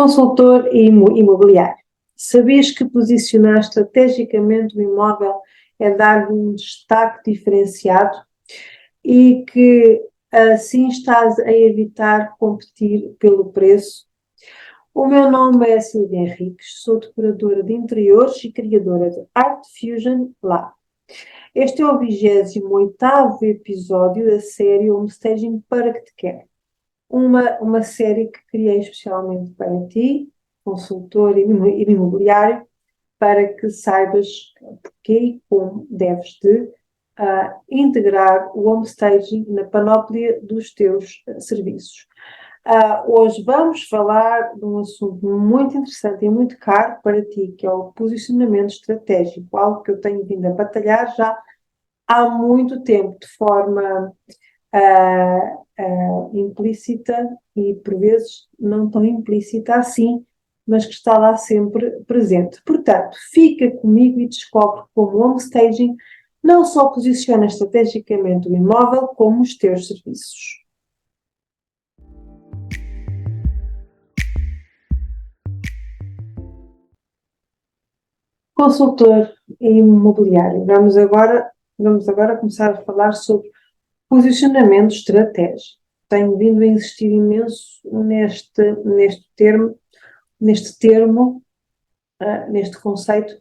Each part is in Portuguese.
Consultor imobiliário. Sabias que posicionar estrategicamente o imóvel é dar-lhe um destaque diferenciado e que assim estás a evitar competir pelo preço? O meu nome é Silvia Henriques, sou decoradora de interiores e criadora de Art Fusion Lab. Este é o 28º episódio da série Homestaging para que te quero. Uma série que criei especialmente para ti, consultor imobiliário, para que saibas porquê e como deves de integrar o homestaging na panóplia dos teus serviços. Hoje vamos falar de um assunto muito interessante e muito caro para ti, que é o posicionamento estratégico, algo que eu tenho vindo a batalhar já há muito tempo, de forma implícita e, por vezes, não tão implícita assim, mas que está lá sempre presente. Portanto, fica comigo e descobre como o homestaging não só posiciona estrategicamente o imóvel, como os teus serviços. Consultor imobiliário. Vamos agora começar a falar sobre posicionamento estratégico. Tenho vindo a insistir imenso neste conceito,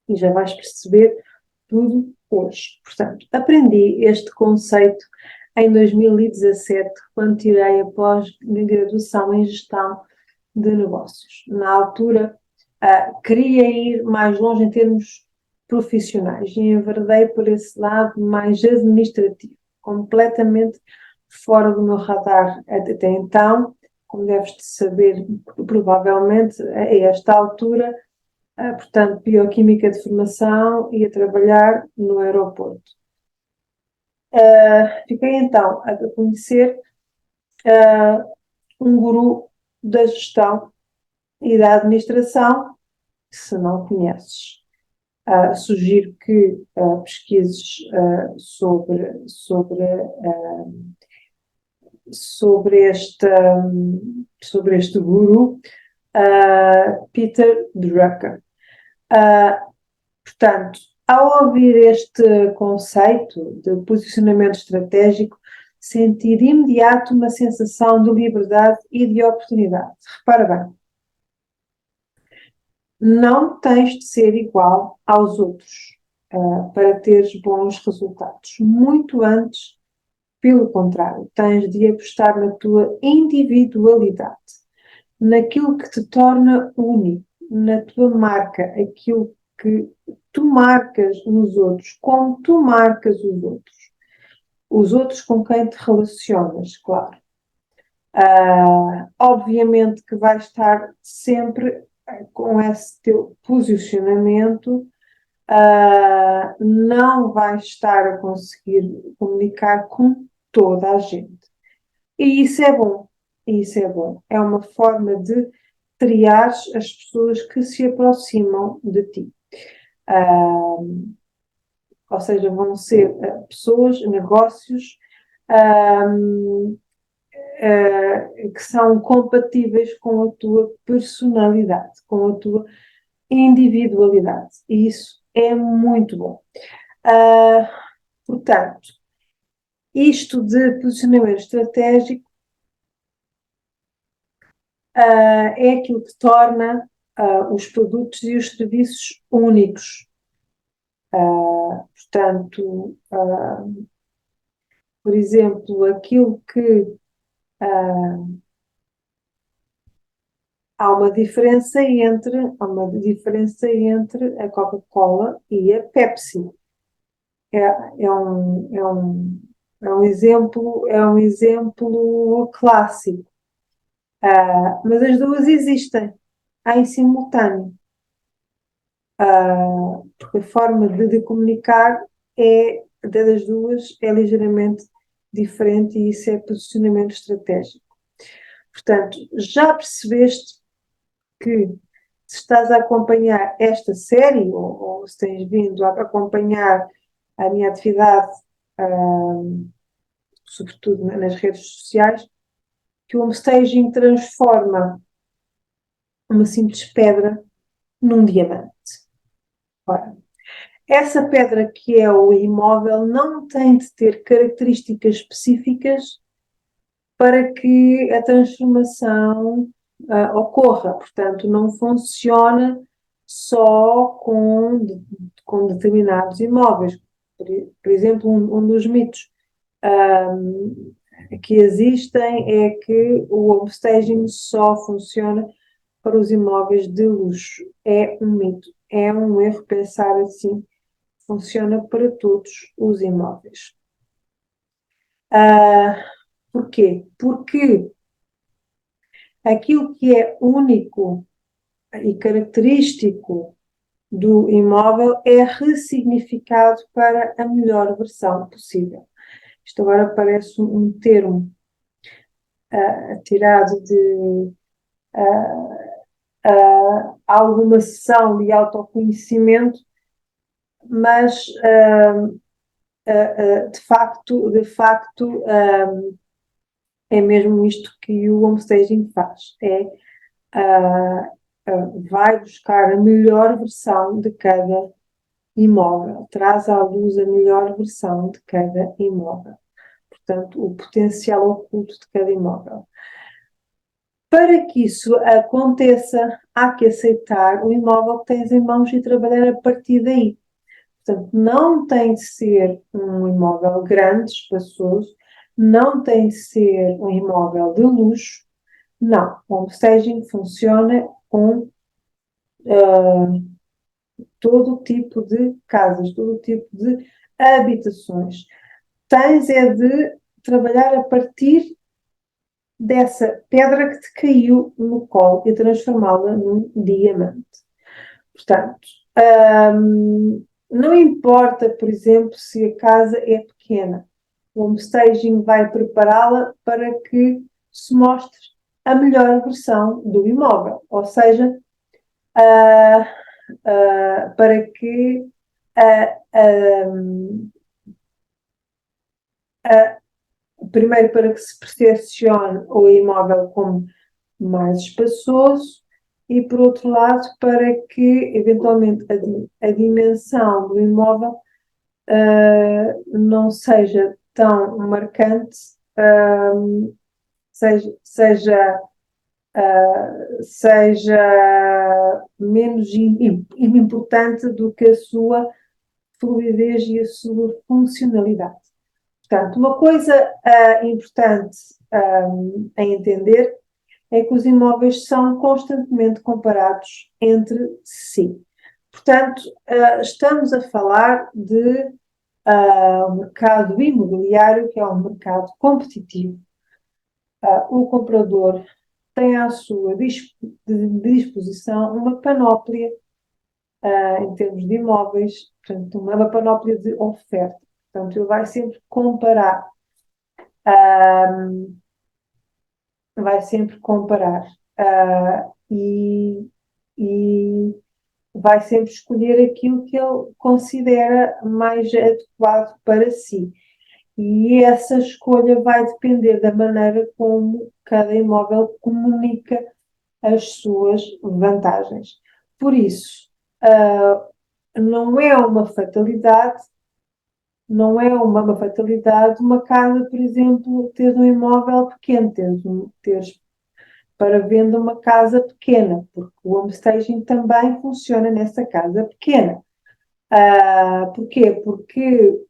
e já vais perceber tudo hoje. Portanto, aprendi este conceito em 2017, quando tirei a pós-graduação em gestão de negócios. Na altura, queria ir mais longe em termos profissionais e enverdei por esse lado mais administrativo, completamente fora do meu radar até então. Como deves saber, provavelmente, a esta altura, portanto, bioquímica de formação e a trabalhar no aeroporto. Fiquei então a conhecer um guru da gestão e da administração. Se não conheces, sugiro que pesquises sobre este guru, Peter Drucker. Portanto, ao ouvir este conceito de posicionamento estratégico, senti de imediato uma sensação de liberdade e de oportunidade. Repara bem, não tens de ser igual aos outros para teres bons resultados. Muito antes, pelo contrário, tens de apostar na tua individualidade, naquilo que te torna único, na tua marca, aquilo que tu marcas nos outros, como tu marcas os outros com quem te relacionas, claro. Obviamente que vais estar sempre com esse teu posicionamento, não vais estar a conseguir comunicar com toda a gente. E isso é bom, É uma forma de triar as pessoas que se aproximam de ti. Ou seja, vão ser pessoas, negócios que são compatíveis com a tua personalidade, com a tua individualidade. E isso é muito bom. Portanto, isto de posicionamento estratégico é aquilo que torna os produtos e os serviços únicos. Portanto, por exemplo, aquilo que há uma diferença entre a Coca-Cola e a Pepsi. É um exemplo clássico. Mas as duas existem em simultâneo. Porque a forma de comunicar das duas é ligeiramente diferente e isso é posicionamento estratégico. Portanto, já percebeste que se estás a acompanhar esta série ou se tens vindo a acompanhar a minha atividade, sobretudo nas redes sociais, que o homestaging transforma uma simples pedra num diamante. Ora, essa pedra que é o imóvel não tem de ter características específicas para que a transformação ocorra. Portanto, não funciona só com determinados imóveis. Por exemplo, um dos mitos que existem é que o homestaging só funciona para os imóveis de luxo. É um mito, é um erro pensar assim. Funciona para todos os imóveis. Porquê? Porque aquilo que é único e característico do imóvel é ressignificado para a melhor versão possível. Isto agora parece um termo tirado de alguma sessão de autoconhecimento, mas de facto é mesmo isto que o homestaging faz, vai buscar a melhor versão de cada imóvel, traz à luz a melhor versão de cada imóvel, portanto, o potencial oculto de cada imóvel. Para que isso aconteça, há que aceitar o imóvel que tens em mãos e trabalhar a partir daí. Portanto, não tem de ser um imóvel grande, espaçoso, não tem de ser um imóvel de luxo, não. O homestaging funciona com todo tipo de casas, todo tipo de habitações. Tens é de trabalhar a partir dessa pedra que te caiu no colo e transformá-la num diamante. Portanto, não importa, por exemplo, se a casa é pequena, o homestaging vai prepará-la para que se mostre a melhor versão do imóvel, ou seja, para que primeiro para que se percepcione o imóvel como mais espaçoso e, por outro lado, para que, eventualmente, a dimensão do imóvel não seja tão marcante, seja menos importante do que a sua fluidez e a sua funcionalidade. Portanto, uma coisa importante a entender é que os imóveis são constantemente comparados entre si. Portanto, estamos a falar de um mercado imobiliário que é um mercado competitivo. O comprador tem à sua disposição uma panóplia em termos de imóveis, portanto, uma panóplia de oferta. Portanto, ele vai sempre comparar, vai sempre comparar e vai sempre escolher aquilo que ele considera mais adequado para si. E essa escolha vai depender da maneira como cada imóvel comunica as suas vantagens. Por isso, não é uma fatalidade, não é uma fatalidade uma casa, por exemplo, ter um imóvel pequeno, teres para venda uma casa pequena, porque o homestaging também funciona nessa casa pequena. Porquê? Porque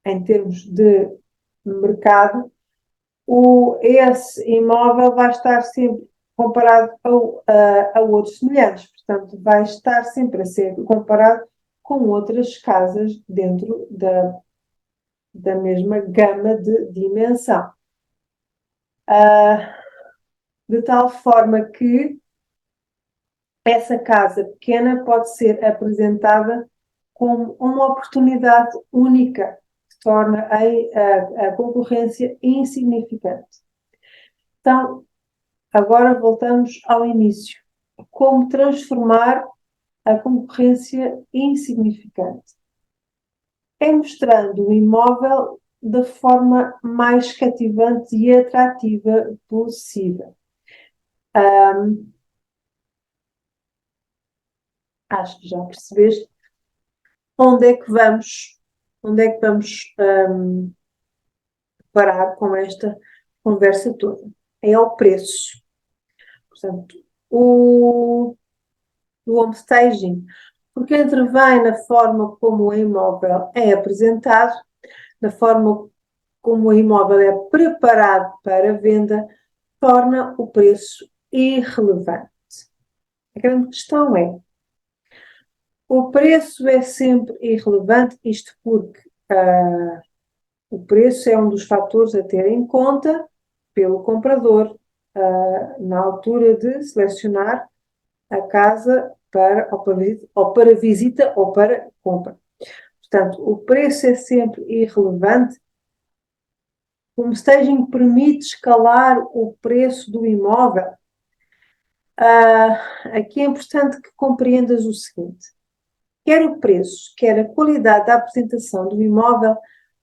em termos de mercado, esse imóvel vai estar sempre comparado a outros semelhantes, portanto, vai estar sempre a ser comparado com outras casas dentro da mesma gama de dimensão. De tal forma que essa casa pequena pode ser apresentada como uma oportunidade única, que torna a concorrência insignificante. Então, agora voltamos ao início. Como transformar a concorrência insignificante? É mostrando o imóvel da forma mais cativante e atrativa possível. Acho que já percebeste onde é que vamos parar com esta conversa toda. É ao preço. Portanto, o homestaging, porque intervém na forma como o imóvel é apresentado, na forma como o imóvel é preparado para venda, torna o preço irrelevante. A grande questão é: o preço é sempre irrelevante, isto porque o preço é um dos fatores a ter em conta pelo comprador na altura de selecionar a casa ou para visita ou para compra. Portanto, o preço é sempre irrelevante. O staging permite escalar o preço do imóvel. Aqui é importante que compreendas o seguinte: quer o preço, quer a qualidade da apresentação do imóvel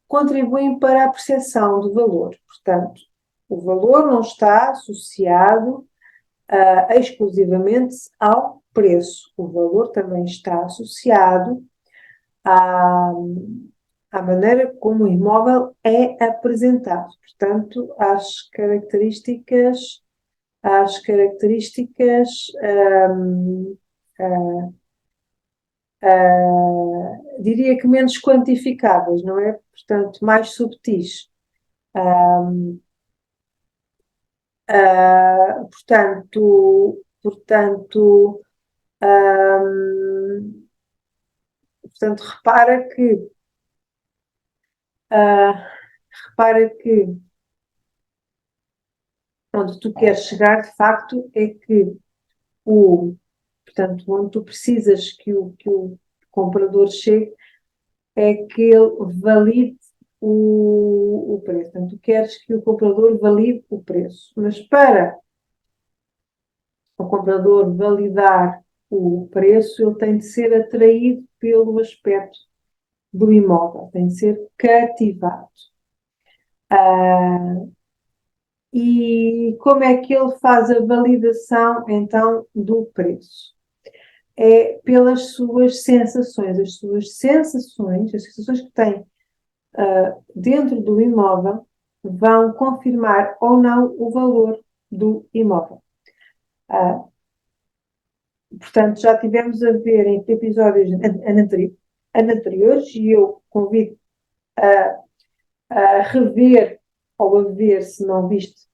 contribuem para a percepção do valor. Portanto, o valor não está associado exclusivamente ao preço. O valor também está associado à, à maneira como o imóvel é apresentado. Portanto, às características diria que menos quantificáveis, não é? Portanto, mais subtis. Portanto, portanto, repara que onde tu queres chegar, de facto, é que portanto, onde tu precisas que o comprador chegue, é que ele valide o preço. Portanto, tu queres que o comprador valide o preço. Mas para o comprador validar o preço, ele tem de ser atraído pelo aspecto do imóvel, tem de ser cativado. E como é que ele faz a validação, então, do preço? É pelas suas sensações. As sensações que tem dentro do imóvel vão confirmar ou não o valor do imóvel. Portanto, já tivemos a ver em episódios anteriores e eu convido a rever ou a ver, se não viste,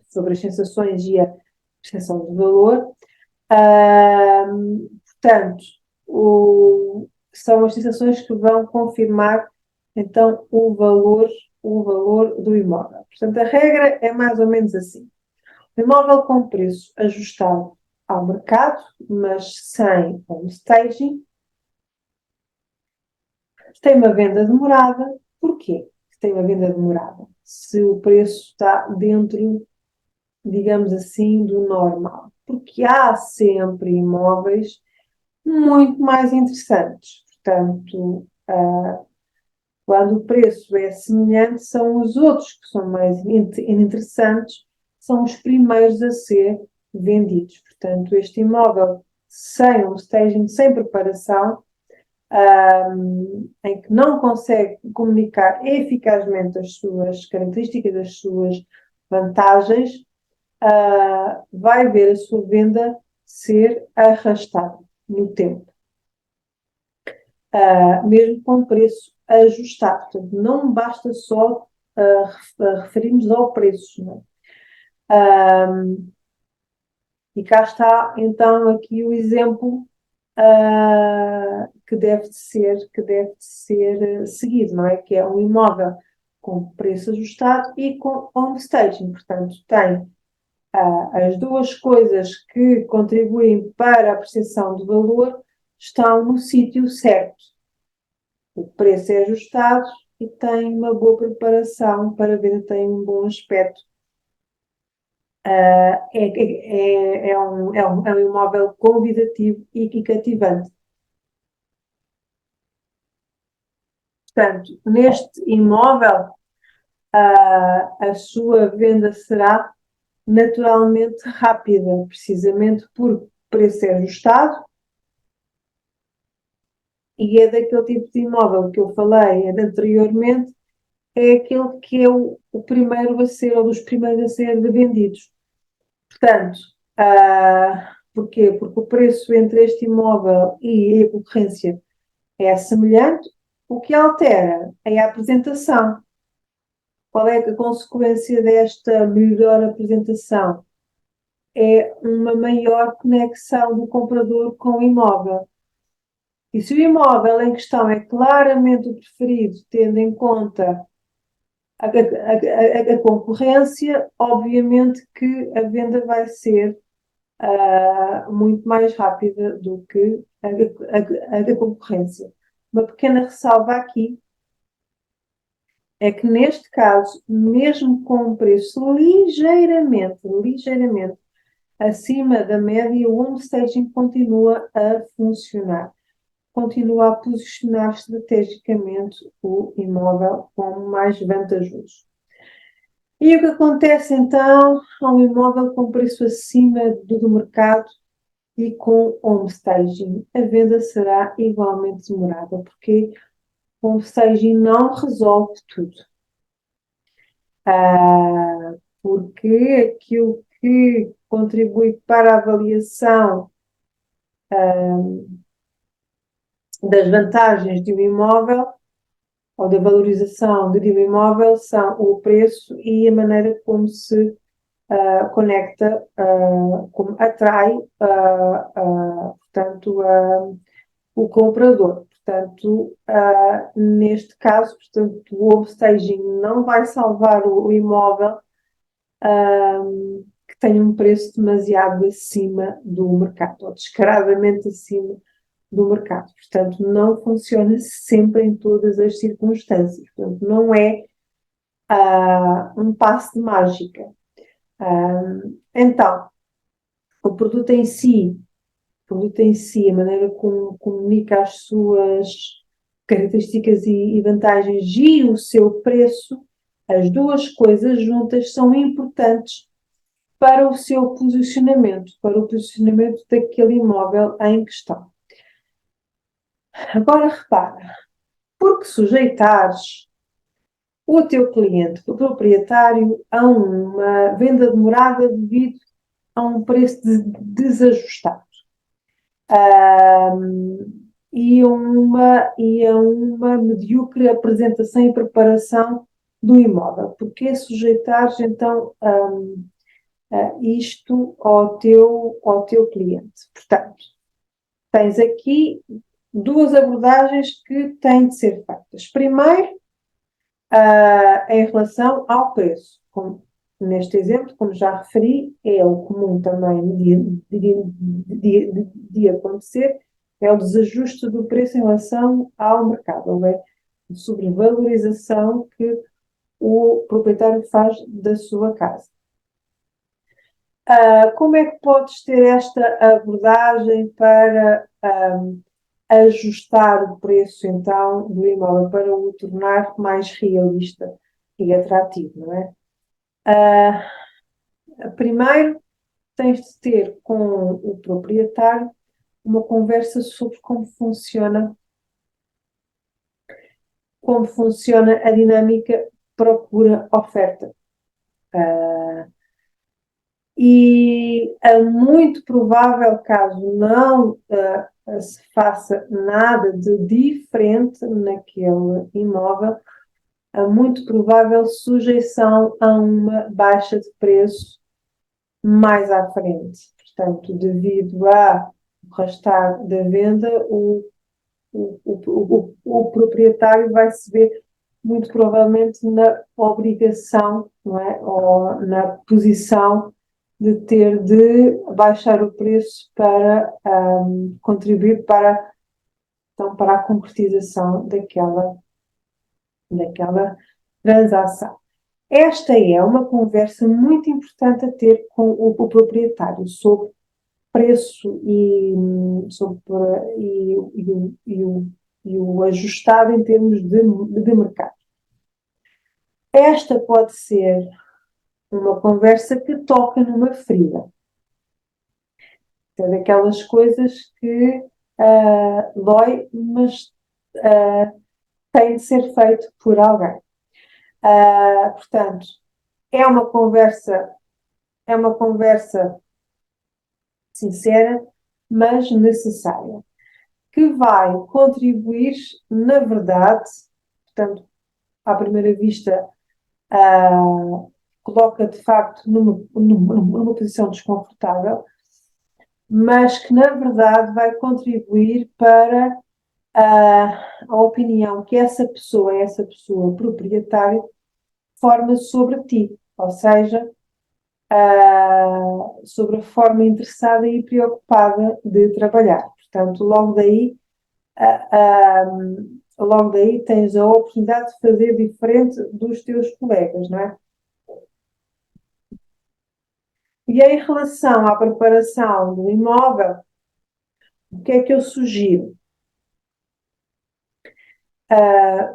sobre as sensações e a percepção de valor. Portanto, são as sensações que vão confirmar então o valor do imóvel. Portanto, a regra é mais ou menos assim: o imóvel com preço ajustado ao mercado, mas sem home staging, tem uma venda demorada. Porquê que tem uma venda demorada? Se o preço está dentro, digamos assim, do normal. Porque há sempre imóveis muito mais interessantes. Portanto, quando o preço é semelhante, são os outros que são mais interessantes, são os primeiros a ser vendidos. Portanto, este imóvel sem um staging, sem preparação, em que não consegue comunicar eficazmente as suas características, as suas vantagens, vai ver a sua venda ser arrastada no tempo, mesmo com preço ajustado. Portanto, não basta só referirmos ao preço. Não é? E cá está, então, aqui o exemplo que deve de ser seguido, não é? Que é um imóvel com preço ajustado e com home staging. Portanto, tem as duas coisas que contribuem para a percepção do valor estão no sítio certo. O preço é ajustado e tem uma boa preparação para ver, tem um bom aspecto. É um imóvel convidativo e cativante. Portanto, neste imóvel, a sua venda será naturalmente rápida, precisamente porque o preço é ajustado e é daquele tipo de imóvel que eu falei anteriormente, é aquele que é o primeiro a ser, ou dos primeiros a ser vendidos. Portanto, porquê? Porque o preço entre este imóvel e a concorrência é semelhante, o que altera é a apresentação. Qual é a consequência desta melhor apresentação? É uma maior conexão do comprador com o imóvel. E se o imóvel em questão é claramente o preferido, tendo em conta a concorrência, obviamente que a venda vai ser muito mais rápida do que a concorrência. Uma pequena ressalva aqui é que neste caso, mesmo com um preço ligeiramente acima da média, o home staging continua a funcionar, continua a posicionar estrategicamente o imóvel como mais vantajoso. E o que acontece então a um imóvel com preço acima do mercado e com home staging? A venda será igualmente demorada, porque o home staging não resolve tudo. Porque aquilo que contribui para a avaliação das vantagens de um imóvel ou da valorização de um imóvel são o preço e a maneira como se conecta, como atrai, portanto, o comprador. Portanto, neste caso, portanto, o home staging não vai salvar o imóvel que tem um preço demasiado acima do mercado, ou descaradamente acima do mercado. Portanto, não funciona sempre em todas as circunstâncias. Portanto, não é um passe de mágica. Então, o produto em si, a maneira como comunica as suas características e vantagens e o seu preço, as duas coisas juntas são importantes para o seu posicionamento, para o posicionamento daquele imóvel em questão. Agora repara, porque sujeitares o teu cliente, o proprietário, a uma venda demorada devido a um preço desajustado. E a uma medíocre apresentação e preparação do imóvel. Porque sujeitares, então, isto ao teu cliente. Portanto, tens aqui duas abordagens que têm de ser feitas. Primeiro, em relação ao preço. Neste exemplo, como já referi, é o comum também de acontecer, é o desajuste do preço em relação ao mercado, ou é a sobrevalorização que o proprietário faz da sua casa. Como é que podes ter esta abordagem para ajustar o preço, então, do imóvel, para o tornar mais realista e atrativo, não é? Primeiro, tens de ter com o proprietário uma conversa sobre como funciona a dinâmica procura-oferta. E é muito provável, caso não se faça nada de diferente naquele imóvel, é muito provável sujeição a uma baixa de preço mais à frente. Portanto, devido ao arrastar da venda, o proprietário vai se ver muito provavelmente na obrigação, não é? Ou na posição de ter de baixar o preço para contribuir então, para a concretização daquela transação. Esta é uma conversa muito importante a ter com o proprietário sobre preço e o ajustado em termos de mercado. Esta pode ser uma conversa que toca numa ferida. É daquelas coisas que dói, mas tem de ser feito por alguém. Portanto, é é uma conversa sincera, mas necessária, que vai contribuir, na verdade, portanto, à primeira vista, coloca de facto numa posição desconfortável, mas que na verdade vai contribuir para a opinião que essa pessoa proprietária, forma sobre ti, ou seja, sobre a forma interessada e preocupada de trabalhar. Portanto, logo daí tens a oportunidade de fazer diferente dos teus colegas, não é? E em relação à preparação do imóvel, o que é que eu sugiro?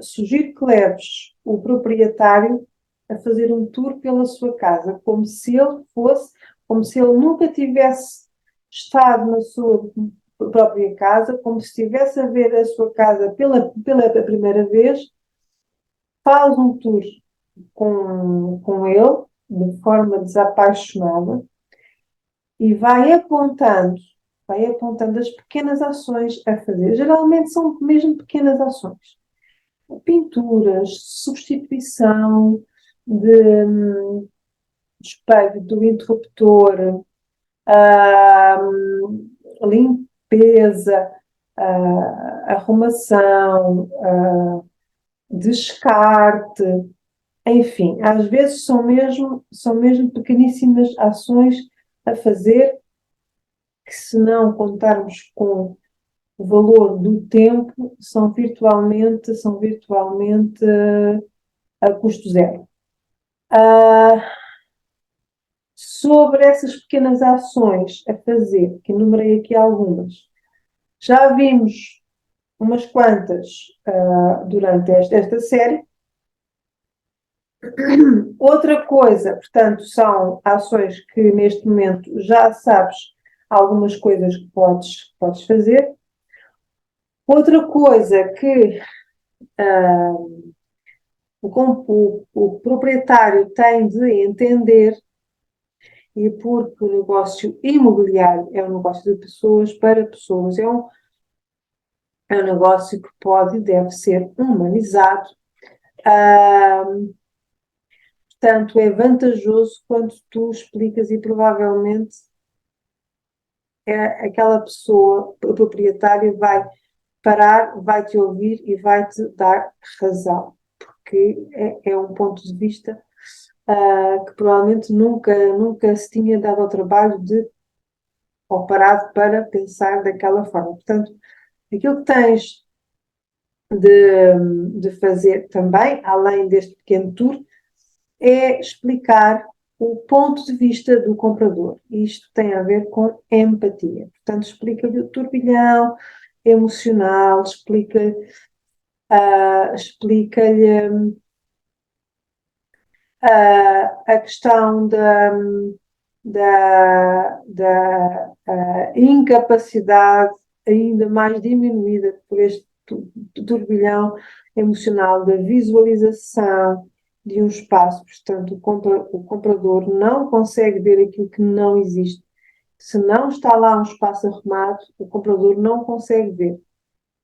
Sugiro que leves o proprietário a fazer um tour pela sua casa, como se ele nunca tivesse estado na sua própria casa, como se estivesse a ver a sua casa pela primeira vez. Faz um tour com ele, de forma desapaixonada, e vai apontando as pequenas ações a fazer. Geralmente são mesmo pequenas ações. Pinturas, substituição de espelho do interruptor, limpeza, arrumação, descarte, enfim, às vezes são mesmo pequeníssimas ações a fazer que, se não contarmos com o valor do tempo, são virtualmente a custo zero. Sobre essas pequenas ações a fazer, que enumerei aqui algumas, já vimos umas quantas durante esta série. Outra coisa, portanto, são ações que neste momento já sabes algumas coisas que podes fazer. Outra coisa que o proprietário tem de entender, e porque o negócio imobiliário é um negócio de pessoas para pessoas, é um negócio que pode e deve ser humanizado. Portanto, é vantajoso quando tu explicas, e provavelmente aquela pessoa, o proprietário, vai parar, vai te ouvir e vai te dar razão, porque é um ponto de vista que provavelmente nunca se tinha dado ao trabalho ou parado para pensar daquela forma. Portanto, aquilo que tens de fazer também, além deste pequeno tour, é explicar o ponto de vista do comprador. Isto tem a ver com empatia. Portanto, explica-lhe o turbilhão emocional, explica-lhe a questão da incapacidade ainda mais diminuída por este turbilhão emocional, da visualização de um espaço. Portanto, o comprador não consegue ver aquilo que não existe. Se não está lá um espaço arrumado, o comprador não consegue ver.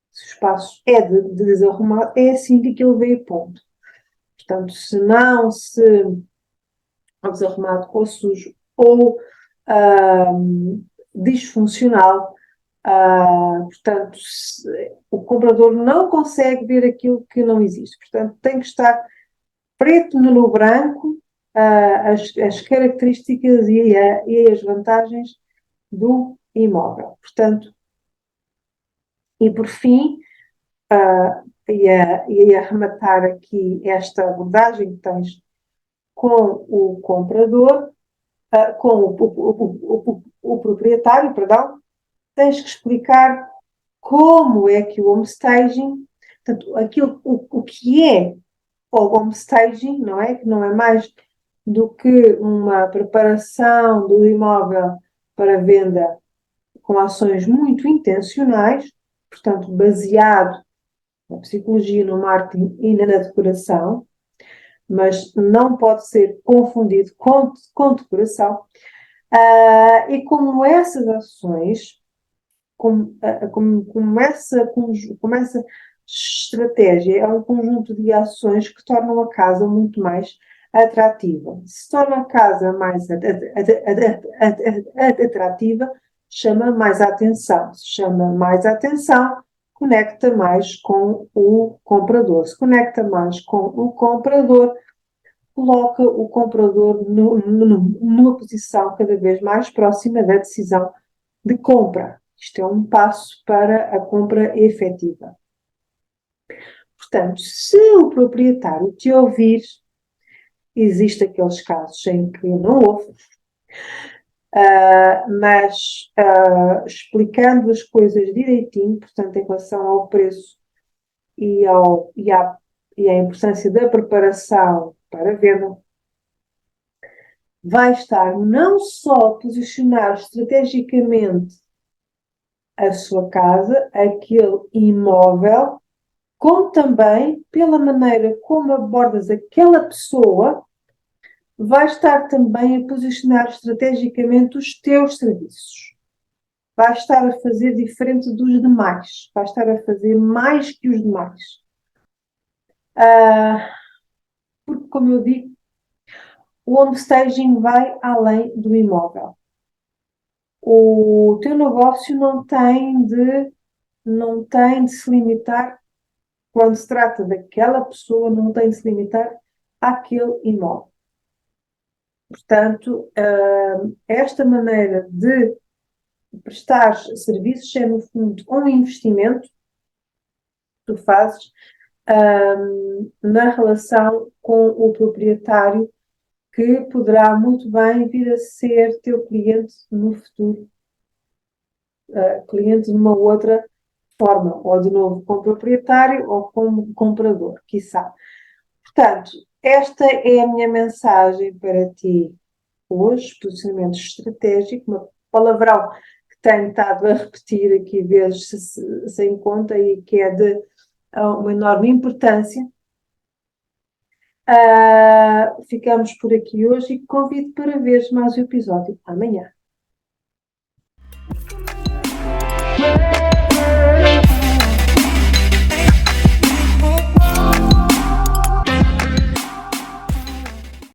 Se o espaço é desarrumado, é assim que ele vê, ponto. Portanto, se ou desarrumado, ou sujo, ou disfuncional, portanto, o comprador não consegue ver aquilo que não existe. Portanto, tem que estar preto no branco as características e as vantagens do imóvel. Portanto, e por fim, ia arrematar aqui esta abordagem que tens com o comprador, com o proprietário, perdão, tens que explicar como é que o homestaging, portanto, o que é o homestaging, não é? Que não é mais do que uma preparação do imóvel para venda com ações muito intencionais, portanto, baseado na psicologia, no marketing e na decoração, mas não pode ser confundido com decoração. E como essas ações, como essa estratégia é um conjunto de ações que tornam a casa muito mais atrativa. Se torna a casa mais atrativa, chama mais atenção. Se chama mais atenção, conecta mais com o comprador. Se conecta mais com o comprador, coloca o comprador numa posição cada vez mais próxima da decisão de compra. Isto é um passo para a compra efetiva. Portanto, se o proprietário te ouvir, existem aqueles casos em que não ouve, mas explicando as coisas direitinho, portanto, em relação ao preço e à importância da preparação para a venda, vai estar não só a posicionar estrategicamente a sua casa, aquele imóvel, como também pela maneira como abordas aquela pessoa, vai estar também a posicionar estrategicamente os teus serviços. Vai estar a fazer diferente dos demais. Vai estar a fazer mais que os demais. Porque, como eu digo, o home staging vai além do imóvel. O teu negócio não tem de se limitar, quando se trata daquela pessoa, não tem de se limitar àquele imóvel. Portanto, esta maneira de prestar serviços é, no fundo, um investimento que tu fazes na relação com o proprietário, que poderá muito bem vir a ser teu cliente no futuro, cliente de uma outra forma, ou de novo como proprietário ou como comprador, quiçá. Portanto, esta é a minha mensagem para ti hoje, posicionamento estratégico, uma palavrão que tenho estado a repetir aqui vezes sem conta e que é de uma enorme importância. Ficamos por aqui hoje e convido para veres mais o episódio amanhã.